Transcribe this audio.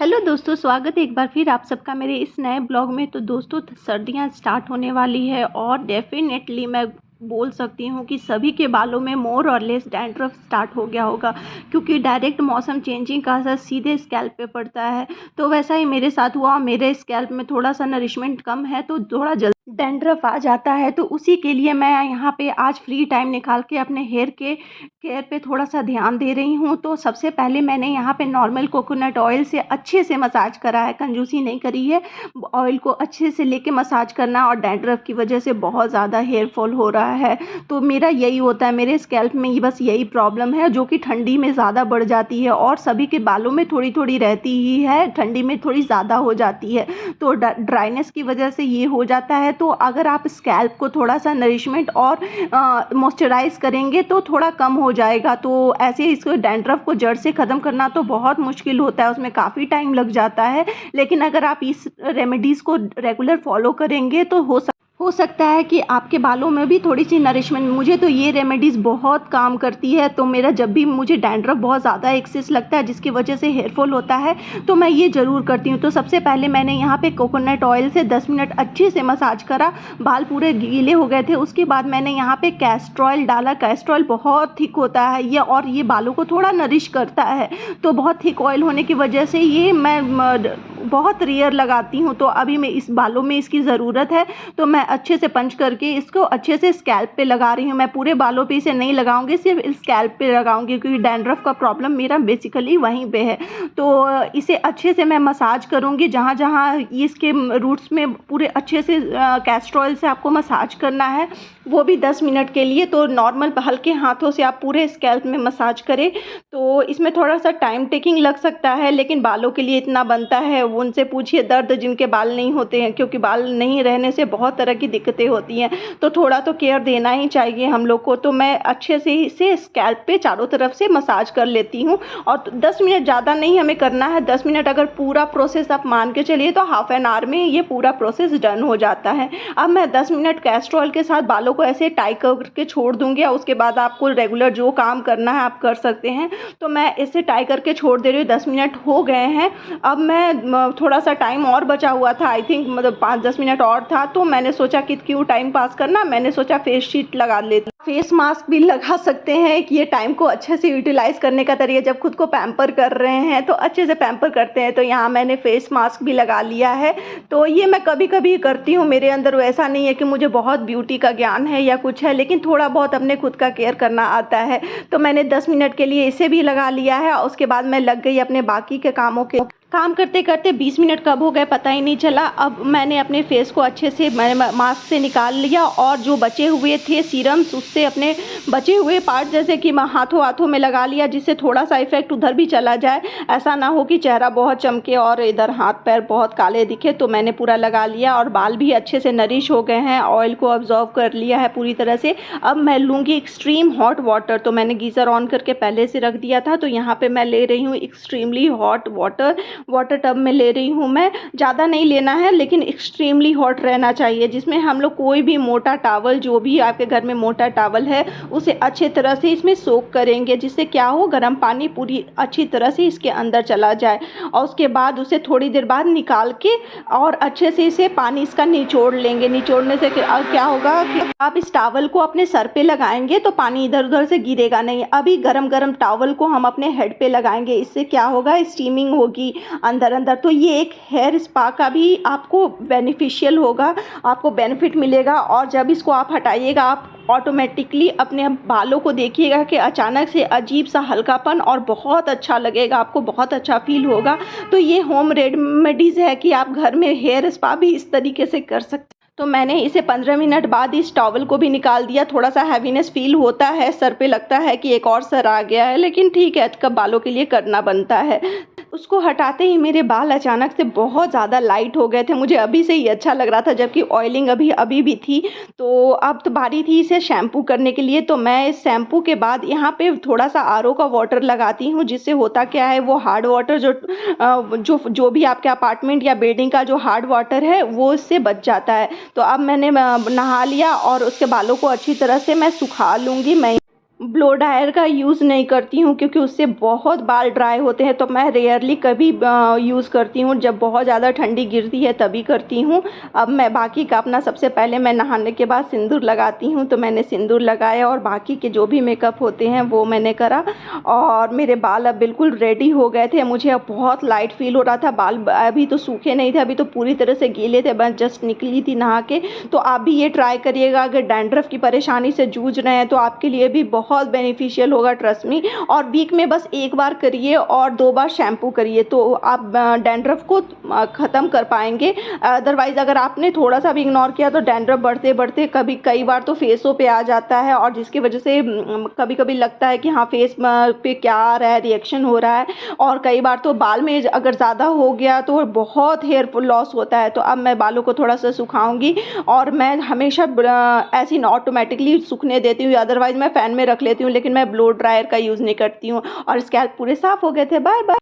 Hello दोस्तों, स्वागत है एक बार फिर आप सबका मेरे इस नए ब्लॉग में। तो दोस्तों, सर्दियां स्टार्ट होने वाली है और डेफिनेटली मैं बोल सकती हूँ कि सभी के बालों में मोर और लेस डैंड्रफ स्टार्ट हो गया होगा, क्योंकि डायरेक्ट मौसम चेंजिंग का असर सीधे स्कैल्प पे पड़ता है। तो वैसा ही मेरे साथ हुआ। मेरे स्कैल्प में थोड़ा सा नरिशमेंट कम है तो थोड़ा जल्दी डैंड्रफ आ जाता है। तो उसी के लिए मैं यहाँ पे आज फ्री टाइम निकाल के अपने हेयर के केयर पे थोड़ा सा ध्यान दे रही हूँ। तो सबसे पहले मैंने यहाँ पे नॉर्मल कोकोनट ऑयल से अच्छे से मसाज करा है, कंजूसी नहीं करी है। ऑयल को अच्छे से लेके मसाज करना, और डैंड्रफ की वजह से बहुत ज़्यादा हेयर फॉल हो रहा है। तो मेरा यही होता है, मेरे स्कैल्प में बस यही प्रॉब्लम है, जो कि ठंडी में ज़्यादा बढ़ जाती है और सभी के बालों में थोड़ी थोड़ी रहती ही है, ठंडी में थोड़ी ज़्यादा हो जाती है। तो ड्राइनेस की वजह से ये हो जाता है। तो अगर आप स्कैल्प को थोड़ा सा नरिशमेंट और मॉइस्चराइज करेंगे तो थोड़ा कम हो जाएगा। तो ऐसे इसको डैंड्रफ को जड़ से ख़त्म करना तो बहुत मुश्किल होता है, उसमें काफ़ी टाइम लग जाता है। लेकिन अगर आप इस रेमेडीज़ को रेगुलर फॉलो करेंगे तो हो सकता है कि आपके बालों में भी थोड़ी सी नरिशमेंट। मुझे तो ये रेमेडीज़ बहुत काम करती है। तो मेरा जब भी मुझे डैंड्रफ बहुत ज़्यादा एक्सेस लगता है जिसकी वजह से हेयर फॉल होता है, तो मैं ये ज़रूर करती हूँ। तो सबसे पहले मैंने यहाँ पे कोकोनट ऑयल से 10 मिनट अच्छे से मसाज करा, बाल पूरे गीले हो गए थे। उसके बाद मैंने यहाँ पे कैस्टर ऑयल डाला। कैस्टर ऑयल बहुत थिक होता है ये, और ये बालों को थोड़ा नरिश करता है। तो बहुत थिक ऑयल होने की वजह से ये मैं बहुत रेयर लगाती हूँ। तो अभी मैं इस बालों में इसकी ज़रूरत है, तो मैं अच्छे से पंच करके इसको अच्छे से स्कैल्प पे लगा रही हूँ। मैं पूरे बालों पे इसे नहीं लगाऊंगी, सिर्फ स्कैल्प पे लगाऊंगी, क्योंकि डैंड्रफ का प्रॉब्लम मेरा बेसिकली वहीं पे है। तो इसे अच्छे से मैं मसाज करूँगी, जहाँ जहाँ इसके रूट्स में पूरे अच्छे से कैस्टर ऑयल से आपको मसाज करना है, वो भी 10 मिनट के लिए। तो नॉर्मल हल्के हाथों से आप पूरे स्कैल्प में मसाज करें। तो इसमें थोड़ा सा टाइम टेकिंग लग सकता है, लेकिन बालों के लिए इतना बनता है। उनसे पूछिए दर्द जिनके बाल नहीं होते हैं, क्योंकि बाल नहीं रहने से बहुत तरह की दिक्कतें होती हैं। तो थोड़ा तो केयर देना ही चाहिए हम लोग को। तो मैं अच्छे से इसे स्कैल्प पे चारों तरफ से मसाज कर लेती हूँ। और 10 मिनट ज़्यादा नहीं हमें करना है। 10 मिनट अगर पूरा प्रोसेस आप मान के चलिए तो हाफ एन आवर में ये पूरा प्रोसेस डन हो जाता है। अब मैं 10 मिनट कैस्टर ऑयल के साथ बालों को ऐसे टाई करके छोड़ दूंगी, और उसके बाद आपको रेगुलर जो काम करना है आप कर सकते हैं। तो मैं इसे टाई करके छोड़ दे रही हूँ। 10 मिनट हो गए हैं। अब मैं थोड़ा सा टाइम और बचा हुआ था, आई थिंक मतलब 5-10 मिनट और था। तो मैंने सोचा कि क्यों टाइम पास करना, मैंने सोचा फेस शीट लगा लेती। फेस मास्क भी लगा सकते हैं कि ये टाइम को अच्छे से यूटिलाइज करने का तरीका। जब खुद को पैम्पर कर रहे हैं तो अच्छे से पैम्पर करते हैं। तो यहाँ मैंने फेस मास्क भी लगा लिया है। तो ये मैं कभी कभी करती हूँ। मेरे अंदर वैसा नहीं है कि मुझे बहुत ब्यूटी का ज्ञान है या कुछ है, लेकिन थोड़ा बहुत अपने खुद का केयर करना आता है। तो मैंने 10 मिनट के लिए इसे भी लगा लिया है, और उसके बाद मैं लग गई अपने बाकी के कामों के। काम करते करते 20 मिनट कब हो गए पता ही नहीं चला। अब मैंने अपने फेस को अच्छे से मास्क से निकाल लिया, और जो बचे हुए थे सीरम्स उससे अपने बचे हुए पार्ट जैसे कि हाथों हाथों में लगा लिया, जिससे थोड़ा सा इफेक्ट उधर भी चला जाए। ऐसा ना हो कि चेहरा बहुत चमके और इधर हाथ पैर बहुत काले दिखे। तो मैंने पूरा लगा लिया, और बाल भी अच्छे से नरिश हो गए हैं, ऑयल को ऑब्जॉर्व कर लिया है पूरी तरह से। अब मैं लूँगी एक्सट्रीम हॉट वाटर। तो मैंने गीज़र ऑन करके पहले से रख दिया था। तो यहाँ पर मैं ले रही हूँ एक्सट्रीमली हॉट वाटर टब में ले रही हूँ मैं। ज़्यादा नहीं लेना है, लेकिन एक्सट्रीमली हॉट रहना चाहिए, जिसमें हम लोग कोई भी मोटा टावल, जो भी आपके घर में मोटा टावल है, उसे अच्छे तरह से इसमें सोक करेंगे, जिससे क्या हो, गर्म पानी पूरी अच्छी तरह से इसके अंदर चला जाए। और उसके बाद उसे थोड़ी देर बाद निकाल के और अच्छे से इसे पानी इसका निचोड़ लेंगे। निचोड़ने से क्या होगा कि आप इस टावल को अपने सर पे लगाएंगे तो पानी इधर उधर से गिरेगा नहीं। अभी गरम गरम टावल को हम अपने हेड पे लगाएंगे, इससे क्या होगा, स्टीमिंग होगी अंदर। तो ये एक हेयर स्पा का भी आपको बेनिफिशियल होगा, आपको बेनिफिट मिलेगा। और जब इसको आप हटाइएगा, आप ऑटोमेटिकली अपने बालों को देखिएगा कि अचानक से अजीब सा हल्कापन, और बहुत अच्छा लगेगा, आपको बहुत अच्छा फील होगा। तो ये होम रेमेडीज़ है कि आप घर में हेयर स्पा भी इस तरीके से कर सकते हैं। तो मैंने इसे 15 मिनट बाद इस टॉवल को भी निकाल दिया। थोड़ा सा हैवीनेस फील होता है सर पे, लगता है कि एक और सर आ गया है, लेकिन ठीक है, कब बालों के लिए करना बनता है। उसको हटाते ही मेरे बाल अचानक से बहुत ज़्यादा लाइट हो गए थे। मुझे अभी से ही अच्छा लग रहा था, जबकि ऑयलिंग अभी भी थी। तो अब तो बारी थी इसे शैम्पू करने के लिए। तो मैं इस शैम्पू के बाद यहाँ पे थोड़ा सा आरओ का वाटर लगाती हूँ, जिससे होता क्या है, वो हार्ड वाटर जो भी आपके अपार्टमेंट या बिल्डिंग का जो हार्ड वाटर है वो इससे बच जाता है। तो अब मैंने नहा लिया, और उसके बालों को अच्छी तरह से मैं सुखा लूँगी। मैं ब्लो ड्रायर का यूज़ नहीं करती हूँ क्योंकि उससे बहुत बाल ड्राई होते हैं, तो मैं रेयरली कभी यूज़ करती हूँ, जब बहुत ज़्यादा ठंडी गिरती है तभी करती हूँ। अब मैं बाकी का अपना सबसे पहले मैं नहाने के बाद सिंदूर लगाती हूँ, तो मैंने सिंदूर लगाया और बाकी के जो भी मेकअप होते हैं वो मैंने करा और मेरे बाल अब बिल्कुल रेडी हो गए थे। मुझे अब बहुत लाइट फ़ील हो रहा था, बाल अभी तो सूखे नहीं थे, अभी तो पूरी तरह से गीले थे, बस जस्ट निकली थी नहा के। तो आप भी ये ट्राई करिएगा, अगर डैंड्रफ की परेशानी से जूझ रहे हैं तो आपके लिए भी बहुत बेनिफिशियल होगा, ट्रस्ट मी। और वीक में बस एक बार करिए और 2 बार शैम्पू करिए तो आप डैंड्रफ को ख़त्म कर पाएंगे। अदरवाइज़ अगर आपने थोड़ा सा भी इग्नोर किया तो डैंड्रफ बढ़ते बढ़ते कई बार तो फेसों पे आ जाता है, और जिसकी वजह से कभी कभी लगता है कि हाँ फेस पे क्या आ रहा है, रिएक्शन हो रहा है। और कई बार तो बाल में अगर ज़्यादा हो गया तो बहुत हेयर लॉस होता है। तो अब मैं बालों को थोड़ा सा सुखाऊंगी और मैं हमेशा ऐसे ही ऑटोमेटिकली सूखने देती हूँ, अदरवाइज़ मैं फ़ैन में रख लेती हूँ, लेकिन मैं ब्लो ड्रायर का यूज़ नहीं करती हूँ। और स्कैल्प पूरे साफ़ हो गए थे। Bye bye.